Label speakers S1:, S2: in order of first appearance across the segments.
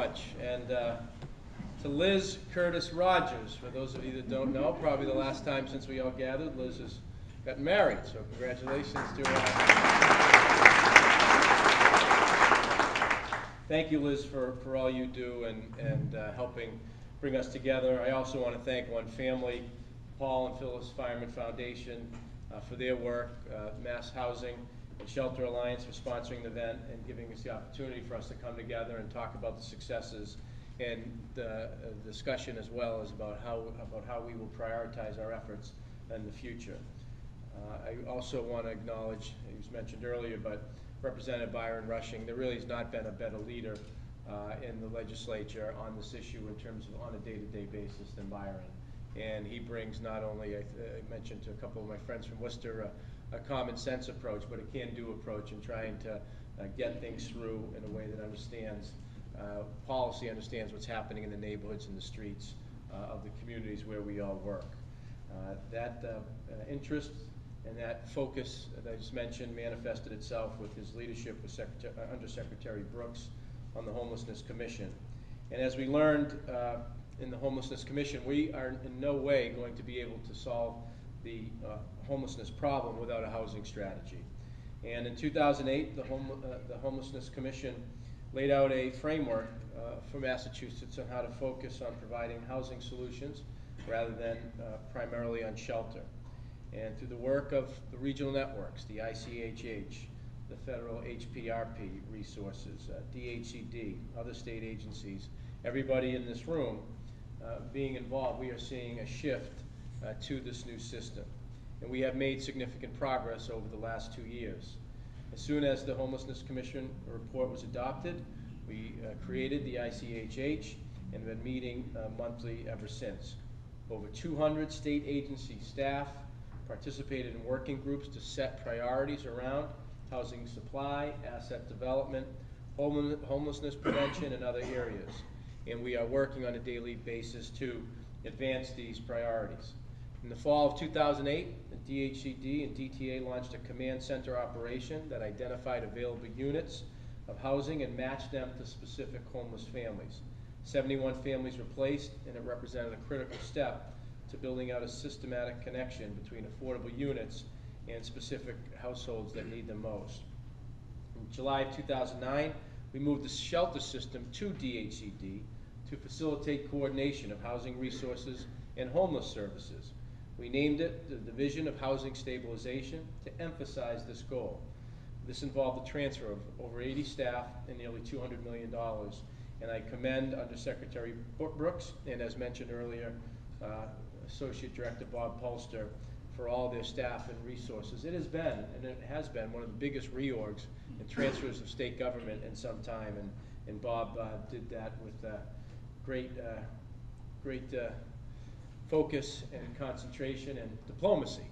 S1: much. And to Liz Curtis Rogers, for those of you that don't know, probably the last time since we all gathered, Liz has got married, so congratulations to her. Thank you, Liz, for all you do and helping bring us together. I also want to thank One Family, Paul and Phyllis Fireman Foundation for their work, Mass Housing and Shelter Alliance for sponsoring the event and giving us the opportunity for us to come together and talk about the successes and the discussion as well as about how we will prioritize our efforts in the future. I also want to acknowledge, it was mentioned earlier, but Representative Byron Rushing, there really has not been a better leader in the legislature on this issue in terms of on a day-to-day basis than Byron. And he brings not only, I mentioned to a couple of my friends from Worcester, a common sense approach, but a can-do approach in trying to get things through in a way that understands policy, understands what's happening in the neighborhoods and the streets of the communities where we all work. That interest and that focus that I just mentioned manifested itself with his leadership with Undersecretary Brooks on the Homelessness Commission. And as we learned in the Homelessness Commission, we are in no way going to be able to solve the homelessness problem without a housing strategy. And in 2008, the Homelessness Commission laid out a framework for Massachusetts on how to focus on providing housing solutions rather than primarily on shelter. And through the work of the regional networks, the ICHH, the federal HPRP resources, DHCD, other state agencies, everybody in this room being involved, we are seeing a shift to this new system. And we have made significant progress over the last 2 years. As soon as the Homelessness Commission report was adopted, we created the ICHH and have been meeting monthly ever since. Over 200 state agency staff participated in working groups to set priorities around housing supply, asset development, homelessness prevention, and other areas. And we are working on a daily basis to advance these priorities. In the fall of 2008, the DHCD and DTA launched a command center operation that identified available units of housing and matched them to specific homeless families. 71 families were placed, and it represented a critical step to building out a systematic connection between affordable units and specific households that need them most. In July of 2009, we moved the shelter system to DHCD to facilitate coordination of housing resources and homeless services. We named it the Division of Housing Stabilization to emphasize this goal. This involved the transfer of over 80 staff and nearly $200 million. And I commend Undersecretary Brooks and, as mentioned earlier, Associate Director Bob Polster for all their staff and resources. It has been one of the biggest reorgs and transfers of state government in some time, and Bob did that with great focus and concentration and diplomacy.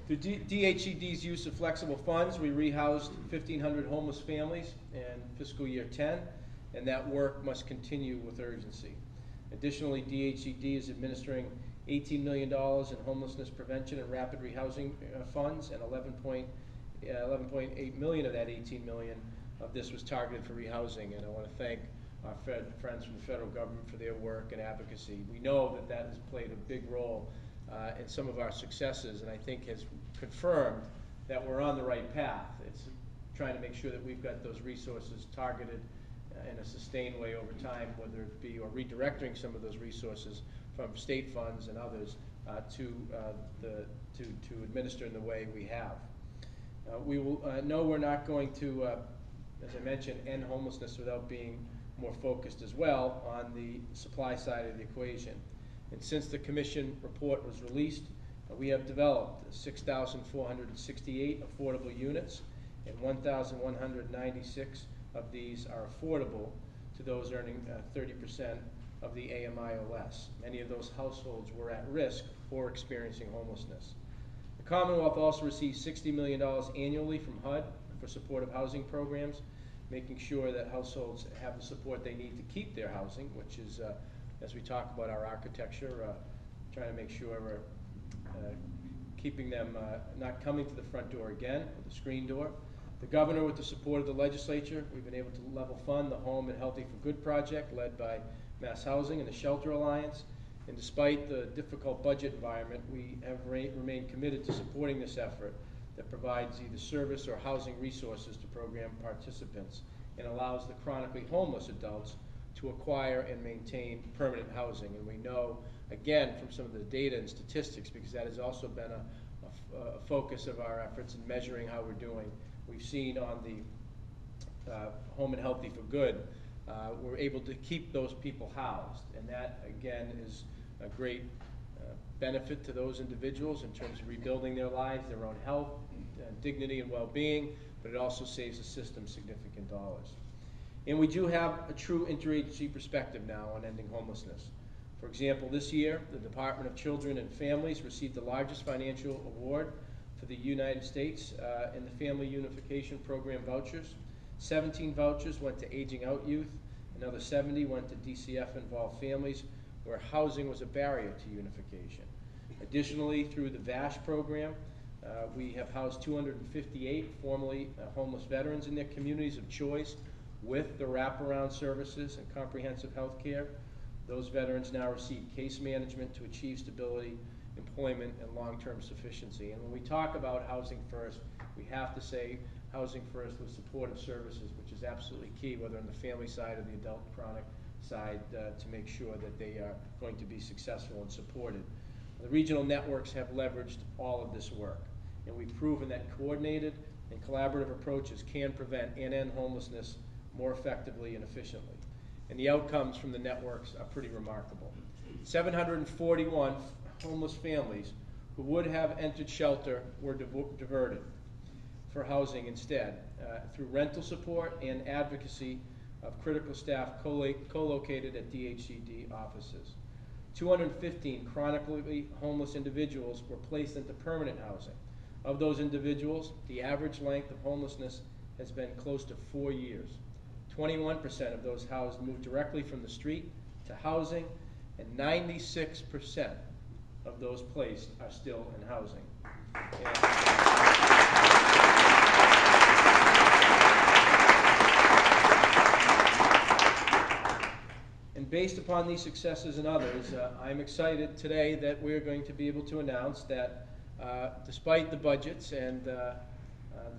S1: Through DHCD's use of flexible funds, we rehoused 1,500 homeless families in fiscal year 10, and that work must continue with urgency. Additionally, DHCD is administering $18 million in homelessness prevention and rapid rehousing funds, and 11.8 million of that 18 million of this was targeted for rehousing. And I want to thank our friends from the federal government for their work and advocacy. We know that that has played a big role in some of our successes, and I think has confirmed that we're on the right path. It's trying to make sure that we've got those resources targeted in a sustained way over time, whether it be or redirecting some of those resources from state funds and others to administer in the way we have. We will know we're not going to, as I mentioned, end homelessness without being more focused as well on the supply side of the equation. And since the Commission report was released, we have developed 6,468 affordable units, and 1,196 of these are affordable to those earning 30% of the AMI or less. Many of those households were at risk or experiencing homelessness. The Commonwealth also receives $60 million annually from HUD for supportive housing programs, making sure that households have the support they need to keep their housing, which is, as we talk about our architecture, trying to make sure we're keeping them not coming to the front door again with a screen door, The governor, with the support of the legislature, we've been able to level fund the Home and Healthy for Good project led by Mass Housing and the Shelter Alliance. And despite the difficult budget environment, we have remained committed to supporting this effort that provides either service or housing resources to program participants and allows the chronically homeless adults to acquire and maintain permanent housing. And we know, again, from some of the data and statistics, because that has also been a focus of our efforts in measuring how we're doing. We've seen on the Home and Healthy for Good, we're able to keep those people housed. And that, again, is a great benefit to those individuals in terms of rebuilding their lives, their own health, dignity, and well-being, but it also saves the system significant dollars. And we do have a true interagency perspective now on ending homelessness. For example, this year, the Department of Children and Families received the largest financial award for the United States in the Family Unification Program vouchers. 17 vouchers went to aging out youth. Another 70 went to DCF-involved families where housing was a barrier to unification. Additionally, through the VASH program, we have housed 258 formerly homeless veterans in their communities of choice with the wraparound services and comprehensive health care. Those veterans now receive case management to achieve stability, employment, and long-term sufficiency. And when we talk about housing first, we have to say housing first with supportive services, which is absolutely key, whether on the family side or the adult chronic side, to make sure that they are going to be successful and supported. The regional networks have leveraged all of this work, and we've proven that coordinated and collaborative approaches can prevent and end homelessness more effectively and efficiently. And the outcomes from the networks are pretty remarkable. 741 homeless families who would have entered shelter were diverted for housing instead through rental support and advocacy of critical staff co-located at DHCD offices. 215 chronically homeless individuals were placed into permanent housing. Of those individuals, the average length of homelessness has been close to 4 years. 21% of those housed moved directly from the street to housing, and 96% of those placed are still in housing. And based upon these successes and others, I'm excited today that we're going to be able to announce that despite the budgets and the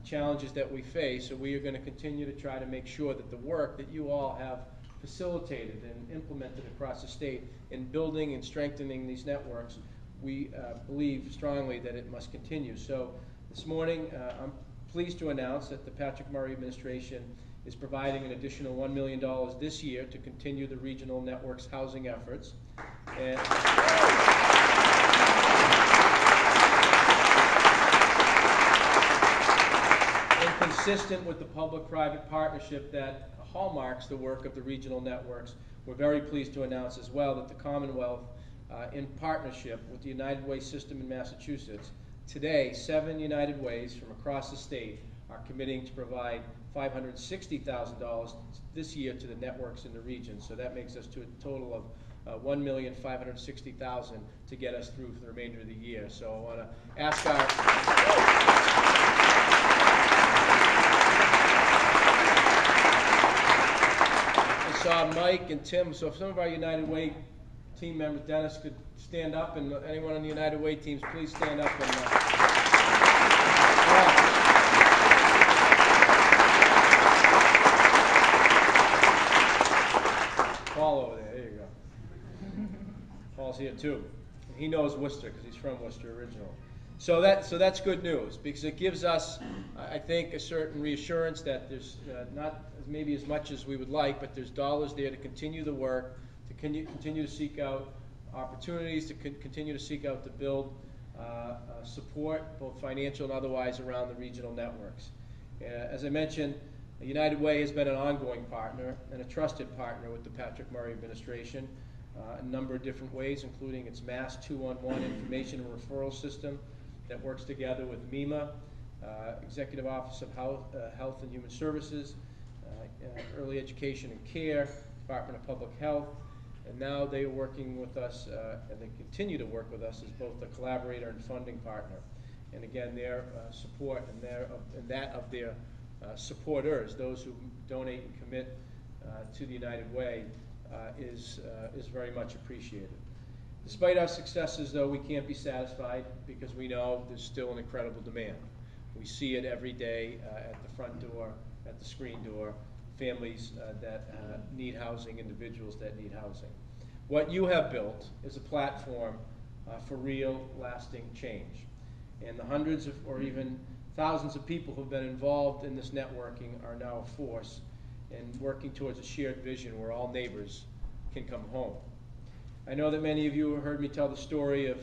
S1: challenges that we face, we are going to continue to try to make sure that the work that you all have facilitated and implemented across the state in building and strengthening these networks, we believe strongly that it must continue. So this morning, I'm pleased to announce that the Patrick Murray administration is providing an additional $1 million this year to continue the regional network's housing efforts. And consistent with the public-private partnership that hallmarks the work of the regional networks, we're very pleased to announce as well that the Commonwealth, in partnership with the United Way system in Massachusetts, today 7 United Ways from across the state are committing to provide $560,000 this year to the networks in the region. So that makes us to a total of $1,560,000 to get us through for the remainder of the year. So I want to ask I saw Mike and Tim, so if some of our United Way team members, Dennis, could stand up, and anyone on the United Way teams, please stand up. And, Paul over there you go. Paul's here too. He knows Worcester because he's from Worcester originally. So that's good news, because it gives us, I think, a certain reassurance that there's not maybe as much as we would like, but there's dollars there to continue the work, to continue to seek out opportunities, to continue to seek out to build support, both financial and otherwise, around the regional networks. As I mentioned, the United Way has been an ongoing partner and a trusted partner with the Patrick Murray administration a number of different ways, including its Mass 211 information and referral system that works together with MEMA, Executive Office of Health and Human Services, Early Education and Care, Department of Public Health, and now they are working with us, and they continue to work with us as both a collaborator and funding partner. And again, their support and that of their supporters, those who donate and commit to the United Way, is very much appreciated. Despite our successes, though, we can't be satisfied because we know there's still an incredible demand. We see it every day at the front door, at the screen door, families that need housing, individuals that need housing. What you have built is a platform for real, lasting change. And the hundreds of, or even thousands of people who've been involved in this networking are now a force in working towards a shared vision where all neighbors can come home. I know that many of you have heard me tell the story of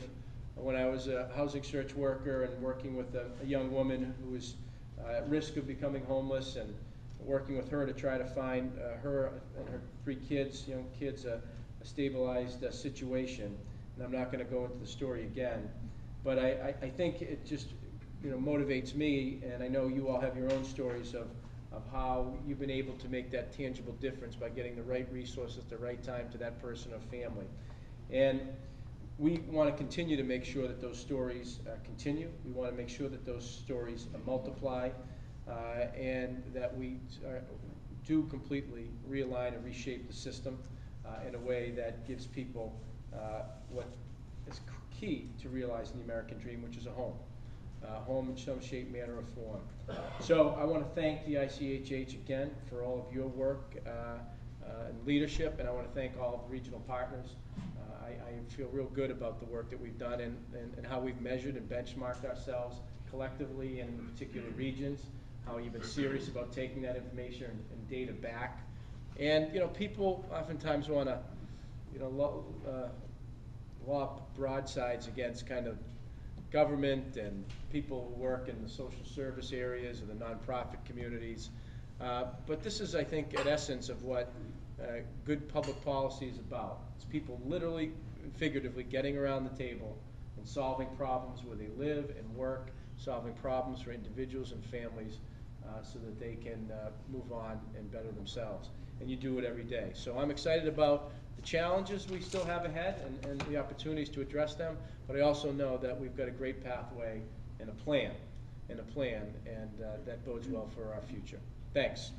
S1: when I was a housing search worker and working with a young woman who was at risk of becoming homeless, and working with her to try to find her and her 3 kids, young kids, a stabilized situation. And I'm not going to go into the story again, but I think it just motivates me, and I know you all have your own stories of how you've been able to make that tangible difference by getting the right resources at the right time to that person or family. And we want to continue to make sure that those stories continue. We want to make sure that those stories multiply, and that we do completely realign and reshape the system in a way that gives people what is key to realizing the American dream, which is a home. Home in some shape, manner, or form. So I want to thank the ICHH again for all of your work and leadership, and I want to thank all of the regional partners. I feel real good about the work that we've done and how we've measured and benchmarked ourselves collectively in particular regions, how you've been serious about taking that information and data back. And people oftentimes want to lob broadsides against kind of government and people who work in the social service areas or the nonprofit communities. But this is, I think, an essence of what good public policy is about. It's people literally and figuratively getting around the table and solving problems where they live and work, solving problems for individuals and families so that they can move on and better themselves. And you do it every day. So I'm excited about the challenges we still have ahead and the opportunities to address them, but I also know that we've got a great pathway and a plan, and that bodes well for our future. Thanks.